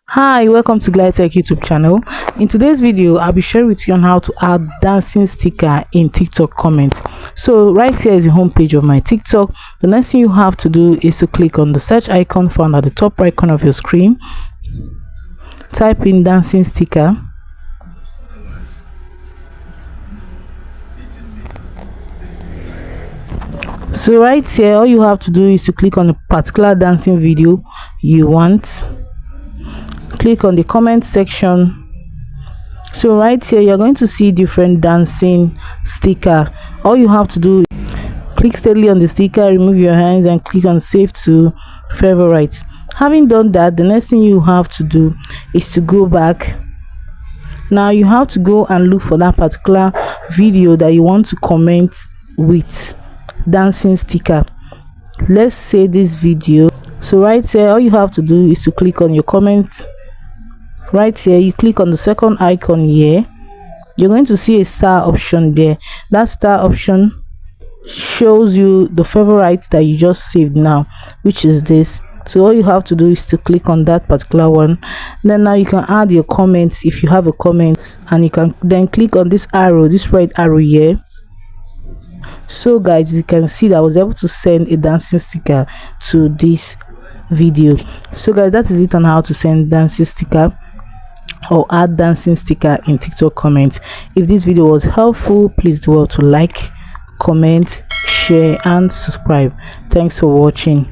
Hi, welcome to Glide Tech YouTube channel. In today's video, I'll be sharing with you on how to add dancing sticker in TikTok comments. So right here is the home page of my TikTok. The next thing you have to do is to click on the search icon found at the top right corner of your screen. Type in dancing sticker. So right here, all you have to do is to click on a particular dancing video you want. Click on the comment section. So right here you're going to see different dancing sticker. All you have to do, click steadily on the sticker, remove your hands and click on save to favorites. Having done that, the next thing you have to do is to go back. Now you have to go and look for that particular video that you want to comment with dancing sticker. Let's say this video. So right here all you have to do is to click on your comment. Right here you click on the second icon here. You're going to see a star option there. That star option shows you the favorites that you just saved now, which is this. So all you have to do is to click on that particular one. Then now you can add your comments if you have a comment, and you can then click on this arrow, this red arrow here. So guys, you can see that I was able to send a dancing sticker to this video. So guys, that is it on how to send dancing sticker or add dancing sticker in TikTok comments. If this video was helpful, please do well to like, comment, share and subscribe. Thanks for watching.